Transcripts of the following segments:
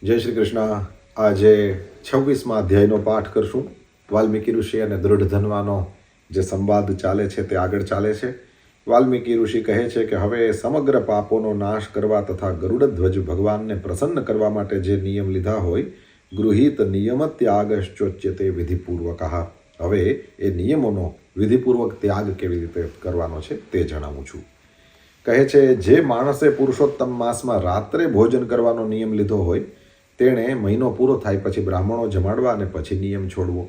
જય શ્રી કૃષ્ણ. આજે 26મા અધ્યાયનો પાઠ કરશું. વાલ્મીકી ઋષિ અને દૃઢધન્વાનો જે સંવાદ ચાલે છે તે આગળ ચાલે છે. વાલ્મીકી ઋષિ કહે છે કે હવે સમગ્ર પાપોનો નાશ કરવા તથા ગરુડધ્વજ ભગવાનને પ્રસન્ન કરવા માટે જે નિયમ લીધા હોય, ગૃહિત નિયમ ત્યાગશ્ચોચ્યતે વિધિપૂર્વક. હવે એ નિયમોનો વિધિપૂર્વક ત્યાગ કેવી રીતે કરવાનો છે તે જણાવું છું. કહે છે, જે માણસે પુરુષોત્તમ માસમાં રાત્રે ભોજન કરવાનો નિયમ લીધો હોય તેણે મહિનો પૂરો થાય પછી બ્રાહ્મણો જમાડવા અને પછી નિયમ છોડવો.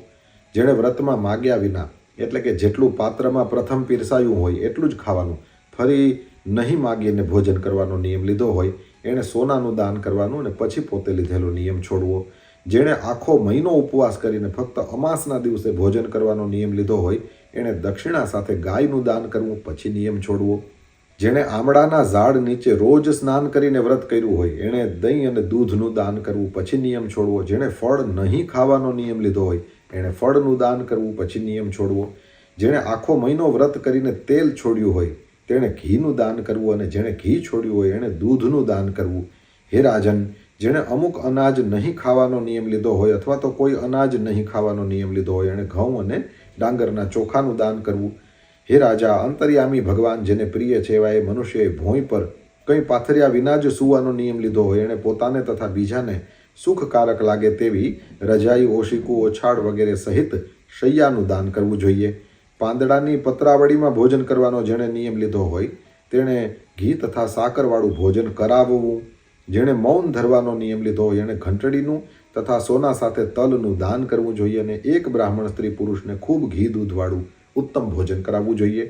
જેણે વ્રતમાં માગ્યા વિના, એટલે કે જેટલું પાત્રમાં પ્રથમ પીરસાયું હોય એટલું જ ખાવાનું, ફરી નહીં માગીને ભોજન કરવાનો નિયમ લીધો હોય એણે સોનાનું દાન કરવાનું અને પછી પોતે લીધેલો નિયમ છોડવો. જેણે આખો મહિનો ઉપવાસ કરીને ફક્ત અમાસના દિવસે ભોજન કરવાનો નિયમ લીધો હોય એણે દક્ષિણા સાથે ગાયનું દાન કરવું, પછી નિયમ છોડવો. જેણે આમળાના ઝાડ નીચે રોજ સ્નાન કરીને વ્રત કર્યું હોય એણે દહીં અને દૂધનું દાન કરવું, પછી નિયમ છોડવો. જેણે ફળ નહીં ખાવાનો નિયમ લીધો હોય એણે ફળનું દાન કરવું, પછી નિયમ છોડવો. જેણે આખો મહિનો વ્રત કરીને તેલ છોડ્યું હોય તેણે ઘીનું દાન કરવું, અને જેણે ઘી છોડ્યું હોય એણે દૂધનું દાન કરવું. હે રાજન, જેણે અમુક અનાજ નહીં ખાવાનો નિયમ લીધો હોય અથવા તો કોઈ અનાજ નહીં ખાવાનો નિયમ લીધો હોય એણે ઘઉં અને ડાંગરના ચોખાનું દાન કરવું. હે રાજા, અંતર્યામી ભગવાન જેને પ્રિય છે એવા એ મનુષ્યએ ભોંય પર કંઈ પાથર્યા વિના જ સૂવાનો નિયમ લીધો હોય એણે પોતાને તથા બીજાને સુખકારક લાગે તેવી રજાઈ, ઓશિકું, ઓછાડ વગેરે સહિત શૈયાનું દાન કરવું જોઈએ. પાંદડાની પતરાવળીમાં ભોજન કરવાનો જેણે નિયમ લીધો હોય તેણે ઘી તથા સાકરવાળું ભોજન કરાવવું. જેણે મૌન ધરવાનો નિયમ લીધો હોય એણે ઘંટડીનું તથા સોના સાથે તલનું દાન કરવું જોઈએ, અને એક બ્રાહ્મણ સ્ત્રી પુરુષને ખૂબ ઘી દૂધવાળું ઉત્તમ ભોજન કરાવવું જોઈએ.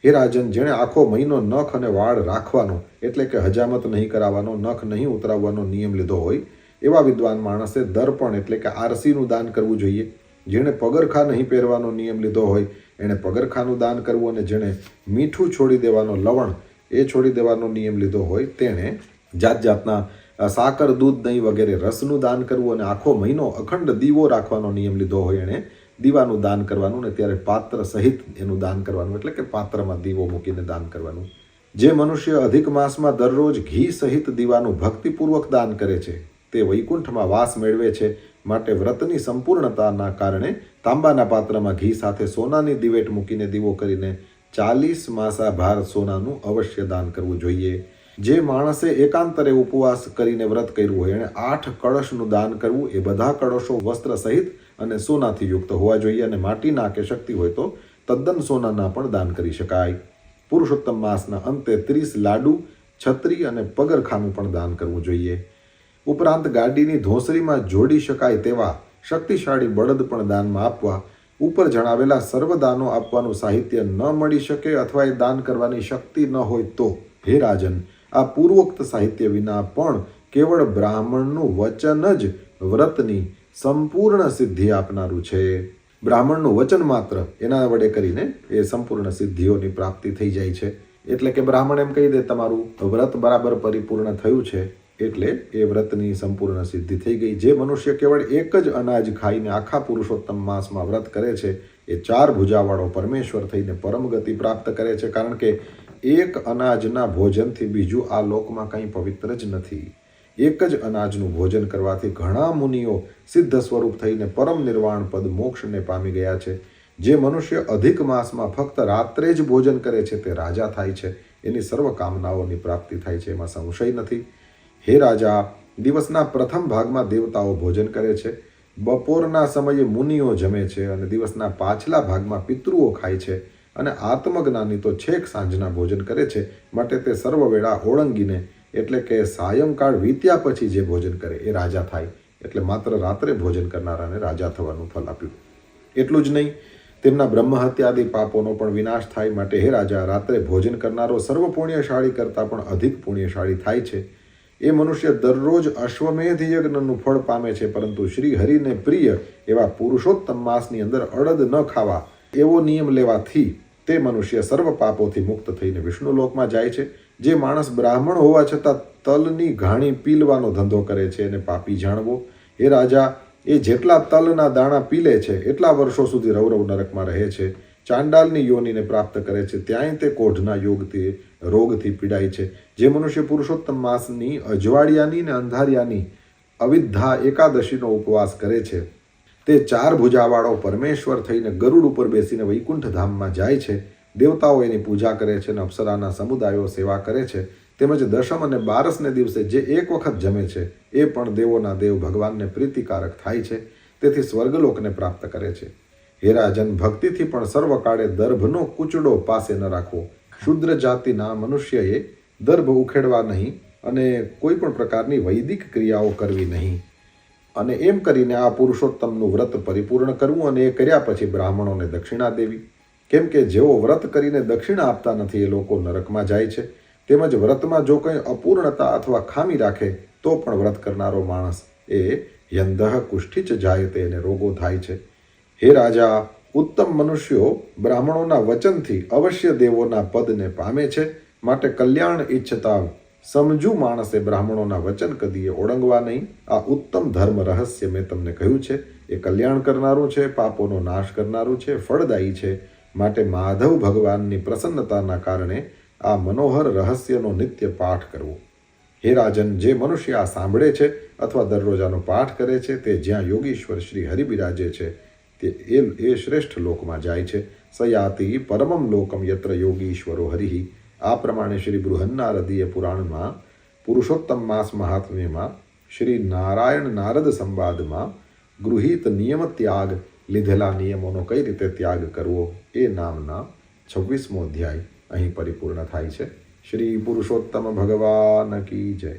હે રાજન, જેણે આખો મહિનો નખ અને વાળ રાખવાનો, એટલે કે હજામત નહીં કરાવવાનો, નખ નહીં ઉતરાવવાનો નિયમ લીધો હોય એવા વિદ્વાન માણસે દર્પણ એટલે કે આરસીનું દાન કરવું જોઈએ. જેણે પગરખા નહીં પહેરવાનો નિયમ લીધો હોય એણે પગરખાનું દાન કરવું, અને જેણે મીઠું છોડી દેવાનો, લવણ એ છોડી દેવાનો નિયમ લીધો હોય તેણે જાત જાતના સાકર, દૂધ, દહીં વગેરે રસનું દાન કરવું, અને આખો મહિનો અખંડ દીવો રાખવાનો નિયમ લીધો હોય એણે દીવાનું દાન કરવાનું, ને ત્યારે પાત્ર સહિત એનું દાન કરવાનું, એટલે કે પાત્રમાં દીવો મૂકીને દાન કરવાનું. જે મનુષ્ય અધિક માસમાં દરરોજ ઘી સહિત દીવાનું ભક્તિપૂર્વક દાન કરે છે તે વૈકુંઠમાં વાસ મેળવે છે. માટે વ્રતની સંપૂર્ણતાના કારણે તાંબાના પાત્રમાં ઘી સાથે સોનાની દિવેટ મૂકીને દીવો કરીને 40 માસા ભાર સોનાનું અવશ્ય દાન કરવું જોઈએ. જે માણસે એકાંતરે ઉપવાસ કરીને વ્રત કર્યું હોય એણે 8 કળશનું દાન કરવું. એ બધા કળશો વસ્ત્ર સહિત અને સોનાથી યુક્ત હોવા જોઈએ, અને માટીના કે શક્તિ હોય તો તદ્દન સોનાના પણ દાન કરી શકાય. પુરુષોત્તમ માસના અંતે 30 લાડુ, છત્રી અને પગરખાનું પણ દાન કરવું જોઈએ. ઉપરાંત ગાડીની ધોંસરીમાં જોડી શકાય તેવા શક્તિશાળી બળદ પણ દાનમાં આપવા. ઉપર જણાવેલા સર્વ દાનો આપવાનું સાહિત્ય ન મળી શકે અથવા એ દાન કરવાની શક્તિ ન હોય તો, હે રાજન, આ પૂર્વોક્ત સાહિત્ય વિના પણ કેવળ બ્રાહ્મણનું વચન જ વ્રતની સંપૂર્ણ સિદ્ધિ આપનારું છે. બ્રાહ્મણનું વચન માત્ર એના વડે કરીને એ સંપૂર્ણ સિદ્ધિઓની પ્રાપ્તિ થઈ જાય છે. એટલે કે બ્રાહ્મણ એમ કહી દે તમારું વ્રત બરાબર પરિપૂર્ણ થયું છે એટલે એ વ્રતની સંપૂર્ણ સિદ્ધિ થઈ ગઈ. જે મનુષ્ય કેવળ એક જ અનાજ ખાઈને આખા પુરુષોત્તમ માસમાં વ્રત કરે છે એ 4 ભુજાવાળો પરમેશ્વર થઈને પરમ ગતિ પ્રાપ્ત કરે છે. કારણ કે એક અનાજના ભોજનથી બીજું આ લોકમાં કંઈ પવિત્ર જ નથી. એક જ અનાજનું ભોજન કરવાથી ઘણા મુનિઓ સિદ્ધ સ્વરૂપ થઈને પરમ નિર્વાણ પદ મોક્ષને પામી ગયા છે. જે મનુષ્ય અધિક માસમાં ફક્ત રાત્રે જ ભોજન કરે છે તે રાજા થાય છે. એની સર્વ કામનાઓની પ્રાપ્તિ થાય છે, એમાં સંશય નથી. હે રાજા, દિવસના પ્રથમ ભાગમાં દેવતાઓ ભોજન કરે છે, બપોરના સમયે મુનિઓ જમે છે, અને દિવસના પાછલા ભાગમાં પિતૃઓ ખાય છે, અને આત્મજ્ઞાની તો છેક સાંજના ભોજન કરે છે. માટે તે સર્વ વેળા ઓળંગીને, એટલે કે સાયંકાળ વીત્યા પછી જે ભોજન કરે એ રાજા થાય. એટલે માત્ર રાત્રે ભોજન કરનારાને રાજા થવાનું ફલ આપ્યું. એટલું જ નહીં, તેમના બ્રહ્મહત્યાદિ પાપોનો પણ વિનાશ થાય. માટે હે રાજા, રાત્રે ભોજન કરનારો સર્વ પુણ્યશાળી કરતાં પણ અધિક પુણ્યશાળી થાય છે. એ મનુષ્ય દરરોજ અશ્વમેધ યજ્ઞનું ફળ પામે છે, પરંતુ શ્રી હરિને પ્રિય એવા પુરુષોત્તમ માસની અંદર અડદ ન ખાવા એવો નિયમ લેવાથી તે મનુષ્ય સર્વ પાપોથી મુક્ત થઈને વિષ્ણુલોકમાં જાય છે. જે માણસ બ્રાહ્મણ હોવા છતાં તલની ઘાણી પીલવાનો ધંધો કરે છે એને પાપી જાણવો. એ રાજા, એ જેટલા તલના દાણા પીલે છે એટલા વર્ષો સુધી રૌરવ નરકમાં રહે છે. ચાંડાલની યોનિને પ્રાપ્ત કરે છે, ત્યાંય તે કોઢના રોગથી પીડાય છે. જે મનુષ્ય પુરુષોત્તમ માસની અજવાળિયાની ને અંધારિયાની અવિદ્ધા એકાદશીનો ઉપવાસ કરે છે તે 4 ભુજાવાળો પરમેશ્વર થઈને ગરુડ ઉપર બેસીને વૈકુંઠ ધામમાં જાય છે. દેવતાઓ એની પૂજા કરે છે અને અપ્સરાના સમુદાયો સેવા કરે છે. તેમજ દશમ અને 12ને દિવસે જે એક વખત જમે છે એ પણ દેવોના દેવ ભગવાનને પ્રીતિકારક થાય છે. તેથી સ્વર્ગલોકને પ્રાપ્ત કરે છે. હે રાજન, ભક્તિથી પણ સર્વકાળે દર્ભનો કૂચડો પાસે ન રાખવો. શુદ્ર જાતિના મનુષ્યએ દર્ભ ઉખેડવા નહીં અને કોઈ પણ પ્રકારની વૈદિક ક્રિયાઓ કરવી નહીં. અને એમ કરીને આ પુરુષોત્તમનું વ્રત પરિપૂર્ણ કરવું અને એ કર્યા પછી બ્રાહ્મણોને દક્ષિણા દેવી. કેમ કે જેઓ વ્રત કરીને દક્ષિણા આપતા નથી એ લોકો નરકમાં જાય છે. તેમજ વ્રતમાં જો કંઈ અપૂર્ણતા અથવા ખામી રાખે તો પણ વ્રત કરનારો માણસ એ યંદઃ કુષ્ઠિચ જાયતે એને રોગો થાય છે. હે રાજા, ઉત્તમ મનુષ્યો બ્રાહ્મણોના વચનથી અવશ્ય દેવોના પદને પામે છે. માટે કલ્યાણ ઈચ્છતા સમજુ માણસે બ્રાહ્મણોના વચન કદીએ ઓળંગવા નહીં. આ ઉત્તમ ધર્મ રહસ્ય મેં તમને કહ્યું છે. એ કલ્યાણ કરનારું છે, પાપોનો નાશ કરનારું છે, ફળદાયી છે. માટે માધવ ભગવાનની પ્રસન્નતાના કારણે આ મનોહર રહસ્યનો નિત્ય પાઠ કરવો. હે રાજન, જે મનુષ્ય આ સાંભળે છે અથવા દરરોજ આનો પાઠ કરે છે તે જ્યાં યોગીશ્વર શ્રી હરિ બિરાજે છે તે એ શ્રેષ્ઠ લોકમાં જાય છે. સયાતિ પરમમ લોકમ યત્ર યોગીશ્વરો હરિ. આ પ્રમાણે શ્રી બૃહન્નારદીય પુરાણમાં પુરુષોત્તમ માસ મહાત્મ્યમાં શ્રી નારાયણ નારદ સંવાદમાં ગૃહિત નિયમ ત્યાગ, લીધેલા નિયમોનો કઈ રીતે ત્યાગ કરવો એ નામના 26મો અધ્યાય અહીં પરિપૂર્ણ થાય છે. શ્રી પુરુષોત્તમ ભગવાન કી જય.